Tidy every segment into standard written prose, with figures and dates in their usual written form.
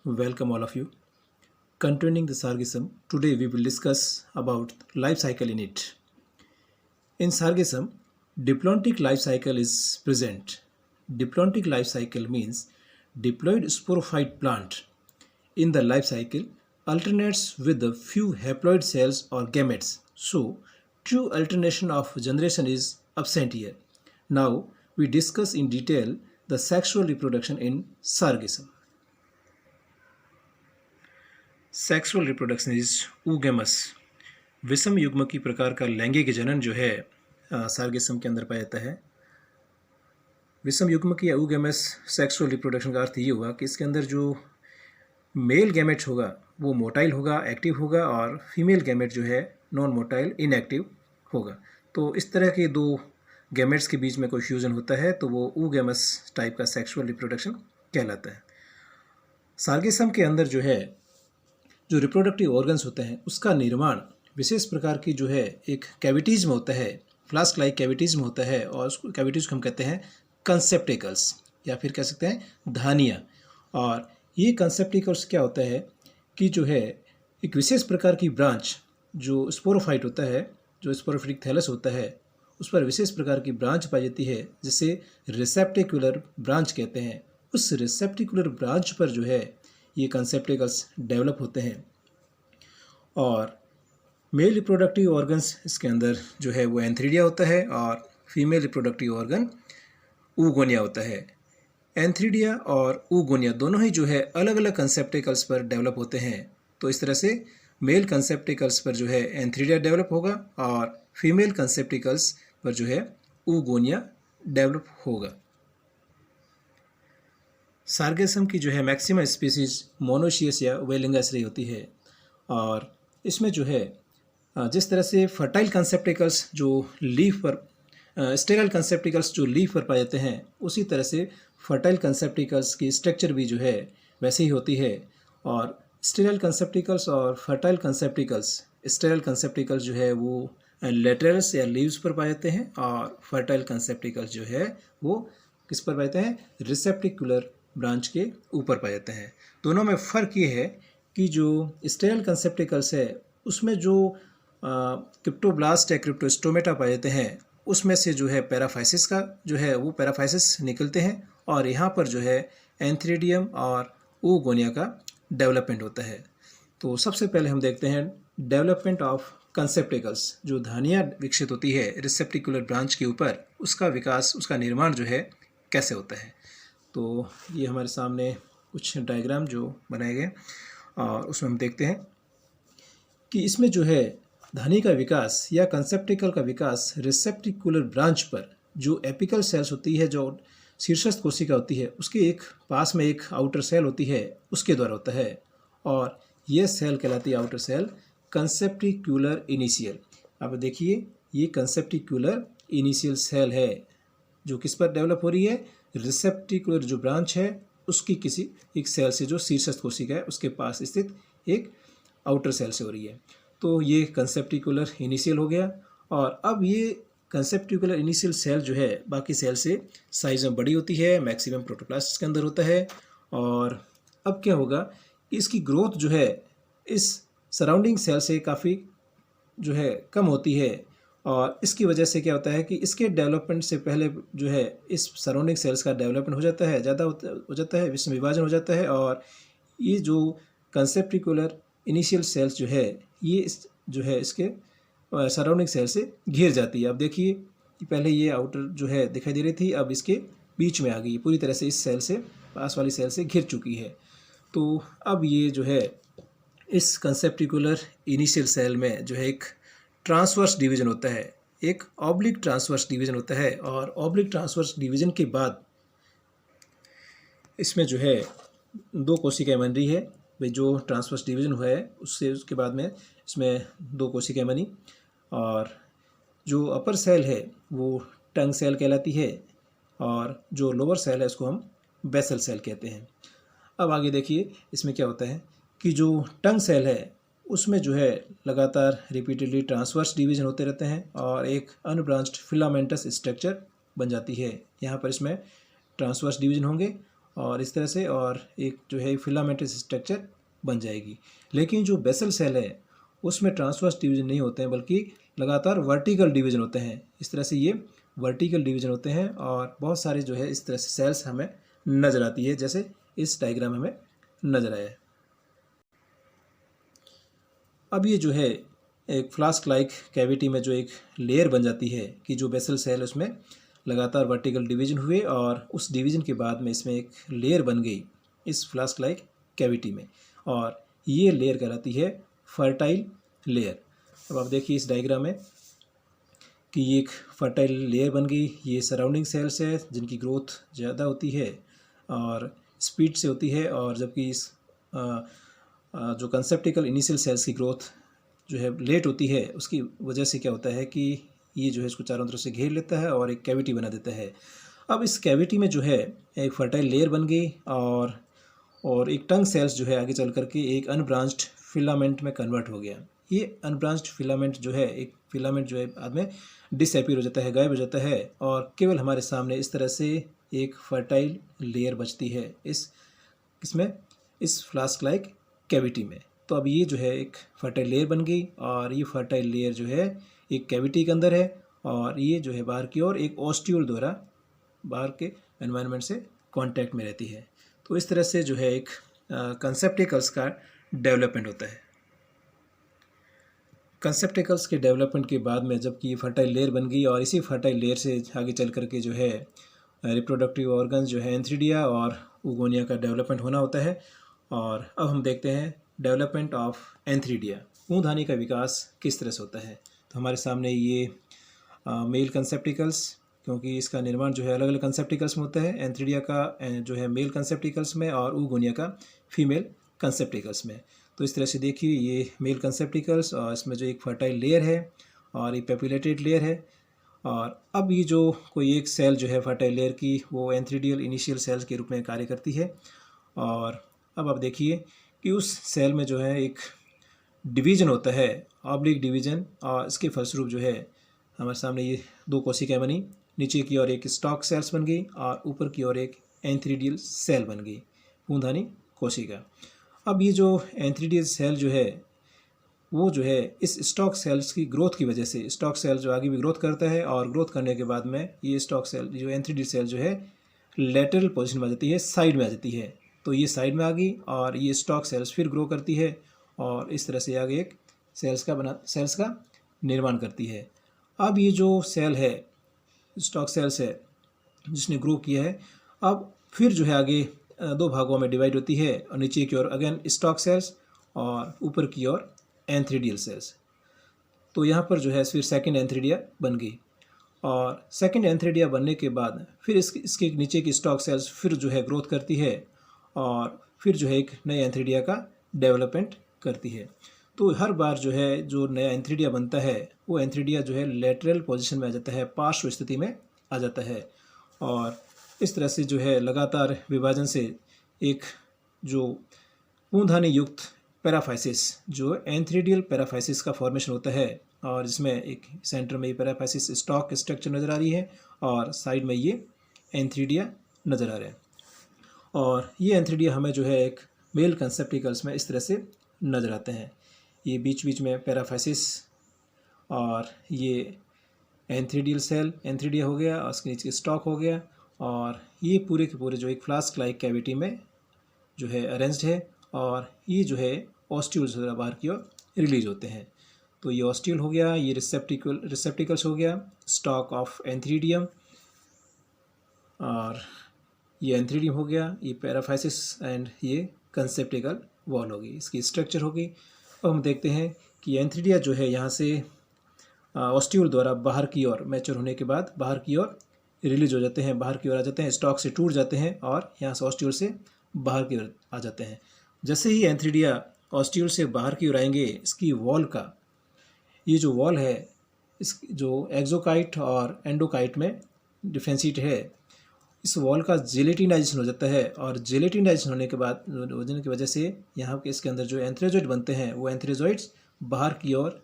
Welcome all of you. Continuing the Sargassum, today we will discuss about life cycle in it. In Sargassum, diplontic life cycle is present. Diplontic life cycle means diploid sporophyte plant in the life cycle alternates with a few haploid cells or gametes. So, true alternation of generation is absent here. Now, we discuss in detail the sexual reproduction in Sargassum. Sexual reproduction is oogamous. विषम युग्म की प्रकार का लैंगिक जनन जो है sargassum के अंदर पाया जाता है। विषम युग्म की या ऊगेमस सेक्सुअल रिप्रोडक्शन का अर्थ ये हुआ कि इसके अंदर जो मेल गैमेट होगा वो मोटाइल होगा, एक्टिव होगा, और फीमेल गैमेट जो है नॉन मोटाइल, इनएक्टिव होगा। तो इस तरह के दो गैमेट्स के बीच में कोई फ्यूजन होता है तो वो ऊगेमस टाइप का सेक्सुअल रिप्रोडक्शन कहलाता है। सार्गेसम के अंदर जो है जो रिप्रोडक्टिव ऑर्गन्स होते हैं उसका निर्माण विशेष प्रकार की जो है एक कैविटीज में होता है, फ्लास्क लाइक कैविटीज में होता है, और उस कैविटीज को हम कहते हैं कंसेप्टिकल्स या फिर कह सकते हैं धानियाँ। और ये कंसेप्टिकल्स क्या होता है कि जो है एक विशेष प्रकार की ब्रांच जो स्पोरोफाइट होता है, जो स्पोरोफिटिक थैलस होता है, उस पर विशेष प्रकार की ब्रांच पाई जाती है जिसे रिसेप्टिकुलर ब्रांच कहते हैं। उस रिसेप्टिकुलर ब्रांच पर जो है ये कंसेप्टिकल्स डेवलप होते हैं। और मेल रिप्रोडक्टिव ऑर्गन्स इसके अंदर जो है वो एंथ्रीडिया होता है और फीमेल रिप्रोडक्टिव ऑर्गन ऊगोनिया होता है। एंथ्रीडिया और ऊगोनिया दोनों ही जो है अलग अलग कंसेप्टिकल्स पर डेवलप होते हैं। तो इस तरह से मेल कंसेप्टिकल्स पर जो है एंथ्रीडिया डेवलप होगा और फीमेल कंसेप्टिकल्स पर जो है ऊगोनिया डेवलप होगा। सार्गेसम की जो है मैक्सिमम स्पीसीज मोनोशियस या वेलिंगाश्रयी होती है। और इसमें जो है जिस तरह से फर्टाइल कंसेप्टिकल्स जो लीफ पर, स्टेराइल कंसेप्टिकल्स जो लीफ पर पाए जाते हैं, उसी तरह से फर्टाइल कंसेप्टिकल्स की स्ट्रक्चर भी जो है वैसे ही होती है। और स्टेराइल कंसेप्टिकल्स और फर्टाइल कंसेप्टिकल्स, स्टेराइल कंसेप्टिकल्स जो है वो लेटरल्स या लीव्स पर पाए जाते हैं, और फर्टाइल कंसेप्टिकल्स जो है वो किस पर पाए जाते हैं, रिसेप्टिकुलर ब्रांच के ऊपर पाए जाते हैं। दोनों में फ़र्क ये है कि जो स्टेराइल कंसेप्टिकल्स है उसमें जो क्रिप्टोब्लास्ट या क्रिप्टोस्टोमेटा पाए जाते हैं उसमें से जो है पैराफाइसिस का जो है वो पैराफाइसिस निकलते हैं, और यहाँ पर जो है एंथ्रीडियम और ऊगोनिया का डेवलपमेंट होता है। तो सबसे पहले हम देखते हैं डेवलपमेंट ऑफ कंसेप्टिकल्स। जो धानियाँ विकसित होती है रिसेप्टिकुलर ब्रांच के ऊपर, उसका विकास, उसका निर्माण जो है कैसे होता है। तो ये हमारे सामने कुछ डायग्राम जो बनाए गए और उसमें हम देखते हैं कि इसमें जो है धानी का विकास या कंसेप्टिकल का विकास रिसेप्टिकुलर ब्रांच पर जो एपिकल सेल्स होती है, जो शीर्षस्थ कोशिका होती है, उसके एक पास में एक आउटर सेल होती है, उसके द्वारा होता है। और यह सेल कहलाती है आउटर सेल कंसेप्टिकुलर इनिशियल। अब देखिए ये कंसेप्टिकुलर इनिशियल सेल है जो किस पर डेवलप हो रही है, रिसेप्टिकुलर जो ब्रांच है उसकी किसी एक सेल से जो शीर्षस्थ कोशिका है उसके पास स्थित एक आउटर सेल से हो रही है। तो ये कंसेप्टिकुलर इनिशियल हो गया। और अब ये कंसेप्टिकुलर इनिशियल सेल जो है बाकी सेल से साइज में बड़ी होती है, मैक्सिमम प्रोटोप्लास्ट के अंदर होता है। और अब क्या होगा, इसकी ग्रोथ जो है इस सराउंडिंग सेल से काफ़ी जो है कम होती है, और इसकी वजह से क्या होता है कि इसके डेवलपमेंट से पहले जो है इस सराउंडिंग सेल्स का डेवलपमेंट हो जाता है, ज़्यादा हो जाता है, विषम विभाजन हो जाता है, और ये जो कंसेप्टिकुलर इनिशियल सेल्स जो है ये जो है इसके सराउंडिंग सेल से घिर जाती है। अब देखिए पहले ये आउटर जो है दिखाई दे रही थी, अब इसके बीच में आ गई, पूरी तरह से इस सेल से, पास वाली सेल से घिर चुकी है। तो अब ये जो है इस कंसेप्टिकुलर इनिशियल सेल में जो है एक ट्रांसवर्स डिवीजन होता है, एक ऑब्लिक ट्रांसवर्स डिवीजन होता है। और ऑब्लिक ट्रांसवर्स डिवीजन के बाद इसमें जो है दो कोशिकाएं बन रही है। भाई जो ट्रांसवर्स डिवीजन हुआ है उसके बाद में इसमें दो कोशिकाएं बनी, और जो अपर सेल है वो टंग सेल कहलाती है, और जो लोअर सेल है उसको हम बेसल सेल कहते हैं। अब आगे देखिए इसमें क्या होता है कि जो टंग सेल है उसमें जो है लगातार रिपीटेडली ट्रांसवर्स डिवीजन होते रहते हैं और एक अनब्रांच्ड फिलामेंटस स्ट्रक्चर बन जाती है। यहाँ पर इसमें ट्रांसवर्स डिवीजन होंगे और इस तरह से, और एक जो है फिलामेंटस स्ट्रक्चर बन जाएगी। लेकिन जो बेसल सेल है उसमें ट्रांसवर्स डिवीजन नहीं होते हैं, बल्कि लगातार वर्टिकल डिवीजन होते हैं। इस तरह से ये वर्टिकल डिवीजन होते हैं और बहुत सारे जो है इस तरह से सेल्स हमें नज़र आती है, जैसे इस डायग्राम हमें नज़र आया है। अब ये जो है एक फ्लास्क लाइक कैविटी में जो एक लेयर बन जाती है कि जो बेसल सेल उसमें लगातार वर्टिकल डिवीजन हुए और उस डिवीजन के बाद में इसमें एक लेयर बन गई इस फ्लास्क लाइक कैविटी में, और ये लेयर कहलाती है फर्टाइल लेयर। अब आप देखिए इस डायग्राम में कि ये एक फर्टाइल लेयर बन गई। ये सराउंडिंग सेल्स है जिनकी ग्रोथ ज़्यादा होती है और स्पीड से होती है, और जबकि इस जो कंसेप्टिकल इनिशियल सेल्स की ग्रोथ जो है लेट होती है, उसकी वजह से क्या होता है कि ये जो है इसको चारों तरफ से घेर लेता है और एक कैविटी बना देता है। अब इस कैविटी में जो है एक फर्टाइल लेयर बन गई और एक टंग सेल्स जो है आगे चल करके एक अनब्रांच्ड फिलामेंट में कन्वर्ट हो गया। ये अनब्रांच्ड फिलामेंट जो है, एक फिलामेंट जो है बाद में डिसअपीयर हो जाता है, गायब हो जाता है, और केवल हमारे सामने इस तरह से एक फर्टाइल लेयर बचती है इसमें इस फ्लास्क लाइक कैविटी में। तो अब ये जो है एक फर्टाइल लेयर बन गई और ये फर्टाइल लेयर जो है एक कैविटी के अंदर है, और ये जो है बाहर की ओर एक ऑस्टियोल द्वारा बाहर के एनवायरनमेंट से कांटेक्ट में रहती है। तो इस तरह से जो है एक कंसेप्टिकल्स का डेवलपमेंट होता है। कंसेप्टिकल्स के डेवलपमेंट के बाद में जबकि ये फर्टाइल लेयर बन गई और इसी फर्टाइल लेयर से आगे चल करके जो है रिप्रोडक्टिव ऑर्गन्स जो है एंथ्रीडिया और उगोनिया का डेवलपमेंट होना होता है। और अब हम देखते हैं डेवलपमेंट ऑफ एंथ्रीडिया, ऊँधानी का विकास किस तरह से होता है। तो हमारे सामने ये मेल कंसेप्टिकल्स, क्योंकि इसका निर्माण जो है अलग अलग कंसेप्टिकल्स में होता है, एंथ्रीडिया का जो है मेल कंसेप्टिकल्स में और उगोनिया का फीमेल कंसेप्टिकल्स में। तो इस तरह से देखिए ये मेल कंसेप्टिकल्स और इसमें जो एक फर्टाइल लेयर है और एक पेपिलेटेड लेयर है, और अब ये जो कोई एक सेल जो है फर्टाइल लेयर की वो एंथ्रीडियल इनिशियल सेल्स के रूप में कार्य करती है। और अब आप देखिए कि उस सेल में जो है एक डिवीजन होता है, ऑब्लिक डिवीजन, और इसके फलस्वरूप जो है हमारे सामने ये दो कोशिकाएं बनी, नीचे की ओर एक स्टॉक सेल्स बन गई और ऊपर की ओर एक एंथ्रीडियल सेल बन गई, ऊँधानी कोशिका। अब ये जो एंथ्रीडियल सेल जो है वो जो है इस स्टॉक सेल्स की ग्रोथ की वजह से, स्टॉक सेल जो आगे भी ग्रोथ करता है और ग्रोथ करने के बाद में ये स्टॉक सेल जो एंथ्रीडियल सेल जो है लेटरल पोजीशन में आ जाती है, साइड में आ जाती है। तो ये साइड में आ गई और ये स्टॉक सेल्स फिर ग्रो करती है और इस तरह से आगे एक सेल्स का निर्माण करती है। अब ये जो सेल है, स्टॉक सेल्स है जिसने ग्रो किया है, अब फिर जो है आगे दो भागों में डिवाइड होती है, और नीचे की ओर अगेन स्टॉक सेल्स और ऊपर की ओर एंथ्रीडियल सेल्स। तो यहाँ पर जो है फिर सेकंड एंथ्रीडिया बन गई, और सेकंड एंथ्रीडिया बनने के बाद फिर इसके नीचे की स्टॉक सेल्स फिर जो है ग्रोथ करती है और फिर जो है एक नए एंथ्रीडिया का डेवलपमेंट करती है। तो हर बार जो है जो नया एंथ्रीडिया बनता है वो एंथ्रीडिया जो है लेटरल पोजीशन में आ जाता है, पार्श्व स्थिति में आ जाता है, और इस तरह से जो है लगातार विभाजन से एक जो ऊँधानी युक्त पैराफाइसिस, जो एंथ्रीडियल पैराफाइसिस का फॉर्मेशन होता है, और जिसमें एक सेंटर में ये पैराफाइसिस स्टॉक स्ट्रक्चर नज़र आ रही है और साइड में ये एंथ्रीडिया नज़र आ रहे हैं। और ये एंथ्रीडिया हमें जो है एक मेल कंसेप्टिकल्स में इस तरह से नज़र आते हैं। ये बीच बीच में पैराफाइसिस और ये एंथ्रीडियल सेल एंथ्रीडिया हो गया और उसके नीचे स्टॉक हो गया, और ये पूरे के पूरे जो एक फ्लास्क लाइक कैविटी में जो है अरेंज्ड है, और ये जो है ऑस्ट्यूल्स बाहर की ओर रिलीज होते हैं। तो ये ऑस्ट्यूल हो गया, ये रिसेप्टिकल्स हो गया, स्टॉक ऑफ एंथ्रीडियम, और ये एंथ्रीडियम हो गया, ये पैराफाइसिस एंड ये कंसेप्टिकल वॉल होगी, इसकी स्ट्रक्चर होगी। अब हम देखते हैं कि एंथ्रीडिया जो है यहाँ से ऑस्ट्यूल द्वारा बाहर की ओर मैच्योर होने के बाद बाहर की ओर रिलीज हो जाते हैं, बाहर की ओर आ जाते हैं, स्टॉक से टूट जाते हैं और यहाँ से ऑस्ट्यूल से बाहर की ओर आ जाते हैं। जैसे ही एंथ्रीडिया ऑस्ट्यूल से बाहर की ओर आएंगे, इसकी वॉल का ये जो वॉल है, इस जो एक्सोकाइट और एंडोकाइट में डिफ्रेंशिएट है, इस वॉल का जेलेटिनाइजेशन हो जाता है, और जेलेटिनाइजेशन होने के बाद की वजह से यहाँ के इसके अंदर जो एंथ्रेजोइड बनते हैं वो एंथ्रेजोइड्स बाहर की ओर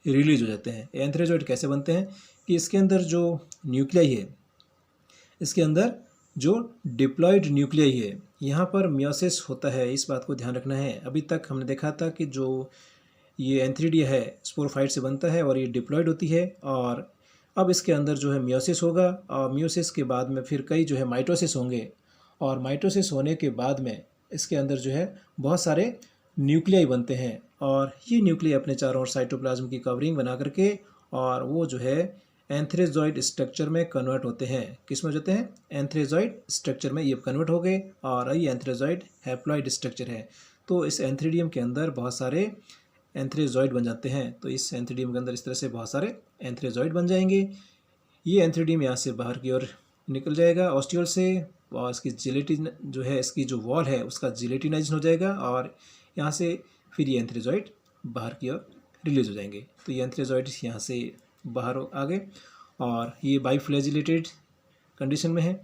रिलीज हो जाते हैं। एंथ्रेजोइड कैसे बनते हैं कि इसके अंदर जो न्यूक्लियाई है, इसके अंदर जो डिप्लॉयड न्यूक्लियाई है, यहाँ पर मियोसिस होता है, इस बात को ध्यान रखना है। अभी तक हमने देखा था कि जो ये एंथ्रीडिया है स्पोरोफाइट से बनता है और ये डिप्लॉयड होती है, और अब इसके अंदर जो है मियोसिस होगा, और मियोसिस के बाद में फिर कई जो है माइटोसिस होंगे, और माइटोसिस होने के बाद में इसके अंदर जो है बहुत सारे न्यूक्लियाई बनते हैं, और ये न्यूक्लियाई अपने चारों ओर साइटोप्लाज्म की कवरिंग बना करके और वो जो है एंथ्रेजॉइड स्ट्रक्चर में कन्वर्ट होते हैं। किस में हो जाते हैं? एंथ्रेजॉइड स्ट्रक्चर में ये कन्वर्ट हो गए, और ये एंथ्रेजॉइड हैप्लॉइड स्ट्रक्चर है। तो इस एंथ्रीडियम के अंदर बहुत सारे एंथ्रेजॉइड बन जाते हैं। तो इस एंथ्रीडियम के अंदर इस तरह से बहुत सारे एंथ्रेजॉइड बन जाएंगे। ये एंथ्रीडियम यहाँ से बाहर की ओर निकल जाएगा ऑस्टियोल से, और इसकी जिलेटिन जो है, इसकी जो वॉल है उसका जिलेटिनाइज हो जाएगा, और यहाँ से फिर ये एंथ्रेजॉइड बाहर की ओर रिलीज हो जाएंगे। तो ये एंथ्रेजॉइड यहाँ से बाहर आ गए, और ये बाइफ्लैजिलेटेड कंडीशन में है,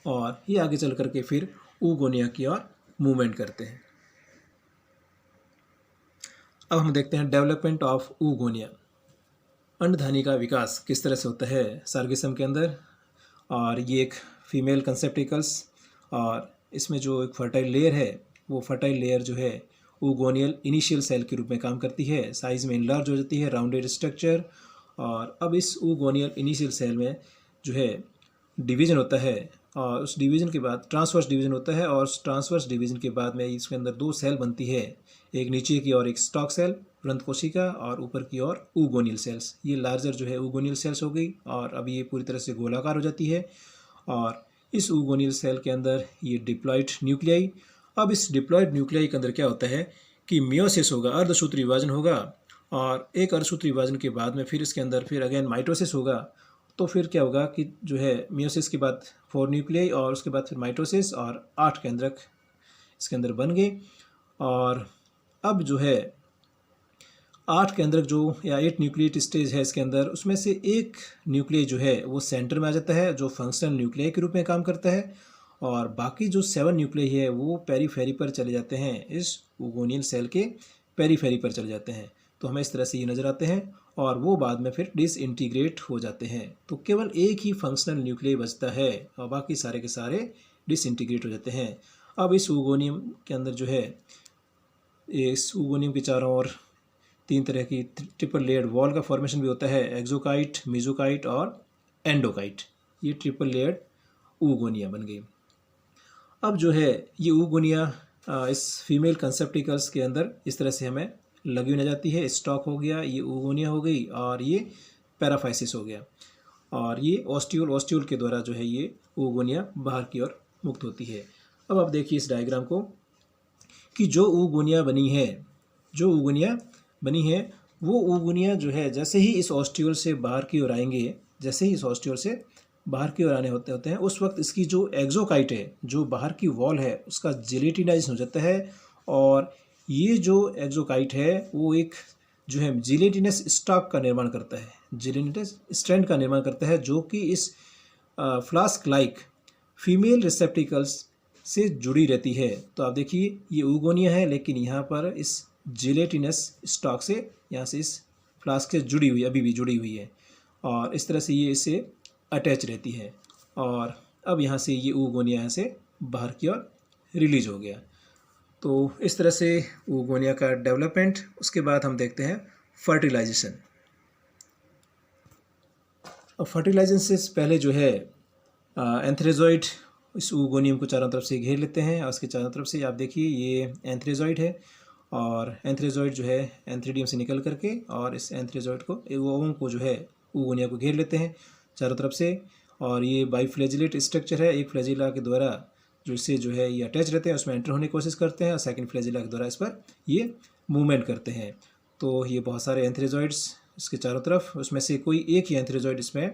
और ये आगे चल करके फिर ऊगोनिया की ओर मूवमेंट करते हैं। अब हम देखते हैं डेवलपमेंट ऑफ ऊगोनिया। अंडधानी का विकास किस तरह से होता है सार्गेसम के अंदर, और ये एक फीमेल कंसेप्टिकल्स, और इसमें जो एक फर्टाइल लेयर है, वो फर्टाइल लेयर जो है ऊगोनियल इनिशियल सेल के रूप में काम करती है, साइज में इनलार्ज हो जाती है, राउंडेड स्ट्रक्चर। और अब इस ऊगोनियल इनिशियल सेल में जो है डिवीज़न होता है, और उस डिवीज़न के बाद ट्रांसवर्स डिवीज़न होता है, और उस ट्रांसवर्स डिवीज़न के बाद में इसके अंदर दो सेल बनती है, एक नीचे की ओर एक स्टॉक सेल वृंत कोशिका, और ऊपर की ओर ऊगोनियल सेल्स। ये लार्जर जो है ऊगोनियल सेल्स हो गई, और अब ये पूरी तरह से गोलाकार हो जाती है, और इस ऊगोनियल सेल के अंदर ये डिप्लॉयड न्यूक्लियाई। अब इस डिप्लॉयड न्यूक्लियाई के अंदर क्या होता है कि मियोसिस होगा, अर्धसूत्री विभाजन होगा, और एक अर्धसूत्री विभाजन के बाद में फिर इसके अंदर फिर अगेन माइटोसिस होगा। तो फिर क्या होगा कि जो है मियोसिस के बाद 4 न्यूक्लियाई, और उसके बाद फिर माइटोसिस, और 8 केंद्रक इसके अंदर बन गए। और अब जो है 8 केंद्रक जो या 8 न्यूक्लिएट स्टेज है इसके अंदर, उसमें से एक न्यूक्लियाई जो है वो सेंटर में आ जाता है, जो फंक्शनल न्यूक्लियाई के रूप में काम करता है, और बाकी जो 7 न्यूक्लियाई है वो पेरीफेरी पर चले जाते हैं, इस ऊगोनियल सेल के पेरीफेरी पर चले जाते हैं। तो हमें इस तरह से ये नज़र आते हैं, और वो बाद में फिर डिसइंटीग्रेट हो जाते हैं। तो केवल एक ही फंक्शनल न्यूक्लियाई बचता है, और बाकी सारे के सारे डिसइंटीग्रेट हो जाते हैं। अब इस ऊगोनियम के अंदर जो है, इस ऊगोनियम के चारों ओर 3 तरह की ट्रिपल लेयर्ड वॉल का फॉर्मेशन भी होता है, एक्सोकाइट, मेसोकाइट और एंडोकाइट। ये ट्रिपल लेयर्ड ऊगोनिया बन गई। अब जो है ये ऊगोनिया इस फीमेल कंसेप्टिकल्स के अंदर इस तरह से हमें लगी हुई नजर आती है। स्टॉक हो गया, ये ऊगोनिया हो गई, और ये पैराफाइसिस हो गया, और ये ऑस्टियोल के द्वारा जो है ये ऊगोनिया बाहर की ओर मुक्त होती है। अब आप देखिए इस डायग्राम को कि जो ऊगोनिया बनी है वो ऊगोनिया जो है जैसे ही इस ऑस्टियोल से बाहर की ओर आएंगे, जैसे ही इस ऑस्टियोल से बाहर की ओर आने होते हैं, उस वक्त इसकी जो एक्सोकाइट है, जो बाहर की वॉल है, उसका जिलेटिनाइज हो जाता है, और ये जो एक्सोकाइट है वो एक जो है जिलेटिनस स्टॉक का निर्माण करता है, जिलेटिनस स्ट्रैंड का निर्माण करता है, जो कि इस फ्लास्क लाइक फीमेल रिसेप्टिकल्स से जुड़ी रहती है। तो आप देखिए ये ऊगोनिया है, लेकिन यहाँ पर इस जिलेटिनस स्टॉक से, यहाँ से इस फ्लास्क से जुड़ी हुई, अभी भी जुड़ी हुई है, और इस तरह से ये इससे अटैच रहती है। और अब यहाँ से ये ऊगोनिया यहाँ से बाहर की ओर रिलीज हो गया। तो इस तरह से ऊगोनिया का डेवलपमेंट। उसके बाद हम देखते हैं फर्टिलाइजेशन। अब फर्टिलाइजेशन से पहले जो है एंथ्रेजॉइड इस ऊगोनियम को चारों तरफ से घेर लेते हैं, और उसके चारों तरफ से आप देखिए ये एंथ्रेजॉइड है, और एंथ्रेजॉइड जो है एंथ्रीडियम से निकल करके और इस एंथ्रेजॉइड को ओवम को जो है ऊगोनिया को घेर लेते हैं चारों तरफ से। और ये बाइफ्लैजिलेट स्ट्रक्चर है, एक फ्लैजिला के द्वारा जो इससे जो है ये अटैच रहते हैं, उसमें एंटर होने की कोशिश करते हैं, और सेकंड फ्लैजिला के द्वारा इस पर ये मूवमेंट करते हैं। तो ये बहुत सारे एंथ्रेजॉइड्स इसके चारों तरफ, उसमें से कोई एक ही एंथ्रेजॉइड इसमें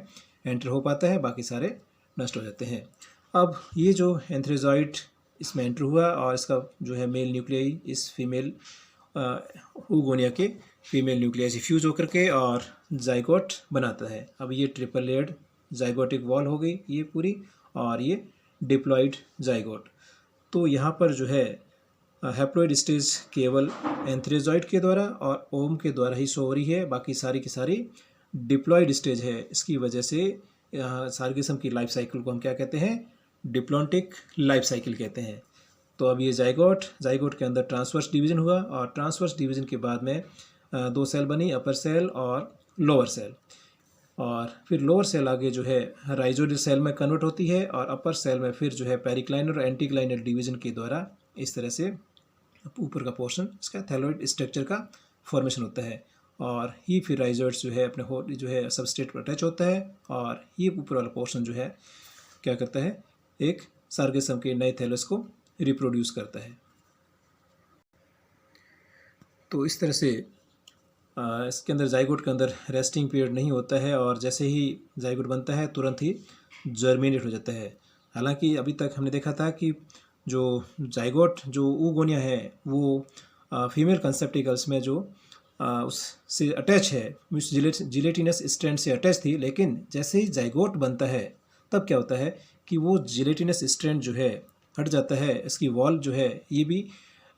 एंटर हो पाता है, बाकी सारे नष्ट हो जाते हैं। अब ये जो एंथ्रेजॉइड इसमें एंटर हुआ, और इसका जो है मेल न्यूक्लियाई इस फीमेल ऊगोनिया के फीमेल न्यूक्लियाई से फ्यूज होकर के और जाइगोट बनाता है। अब ये ट्रिपल लेयर्ड जाइगोटिक वॉल हो गई ये पूरी, और ये डिप्लॉयड जाइगोट। तो यहाँ पर जो है हैप्लॉइड स्टेज केवल एंथ्रेजॉइड के द्वारा और ओम के द्वारा ही शो हो रही है, बाकी सारी की सारी डिप्लॉयड स्टेज है। इसकी वजह से सार्गेसम की लाइफ साइकिल को हम क्या कहते हैं, डिप्लॉन्टिक लाइफ साइकिल कहते हैं। तो अब ये जाइगोट के अंदर ट्रांसवर्स डिवीजन हुआ और ट्रांसवर्स डिवीजन के बाद में दो सेल बनी, अपर सेल और लोअर सेल। और फिर लोअर सेल आगे जो है राइजोइडल सेल में कन्वर्ट होती है और अपर सेल में फिर जो है पेरिक्लाइनल और एंटीक्लाइनल डिवीजन के द्वारा इस तरह से ऊपर का पोर्शन इसका थैलोइड स्ट्रक्चर का फॉर्मेशन होता है। और ये फिर राइजोइड्स जो है अपने जो है सबस्ट्रेट पर अटैच होता है और ये ऊपर वाला पोर्शन जो है क्या करता है, एक सार्गेसम के नए थैलस को रिप्रोड्यूस करता है। तो इस तरह से इसके अंदर जाइगोट के अंदर रेस्टिंग पीरियड नहीं होता है और जैसे ही जाइगोट बनता है तुरंत ही जर्मिनेट हो जाता है। हालांकि अभी तक हमने देखा था कि जो जाइगोट जो ऊगोनिया है वो फीमेल कंसेप्टिकल्स में जो उससे अटैच है, उस जिलेटिनस स्ट्रैंड से अटैच थी, लेकिन जैसे ही जाइगोट बनता है तब क्या होता है कि वो जिलेटिनस स्ट्रैंड जो है हट जाता है, इसकी वॉल जो है ये भी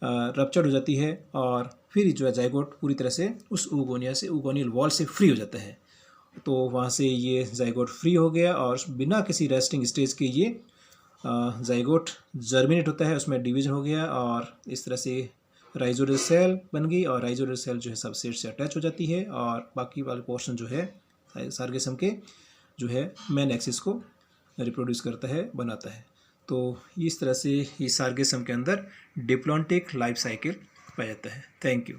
रप्चर्ड हो जाती है और फिर जो है जाइगोट पूरी तरह से उस ऊगोनियल वॉल से फ्री हो जाता है। तो वहाँ से ये जाइगोट फ्री हो गया और बिना किसी रेस्टिंग स्टेज के ये जाइगोट जर्मिनेट होता है, उसमें डिवीजन हो गया और इस तरह से राइजोइडल सेल बन गई और राइजोइडल सेल जो है सबसेट से अटैच हो जाती है और बाकी वाला पोर्शन जो है सार्गेसम के जो है मेन एक्सिस को रिप्रोड्यूस करता है, बनाता है। तो इस तरह से ये सार्गेसम के अंदर डिप्लॉन्टिक लाइफ साइकिल पाया जाता है। Thank you.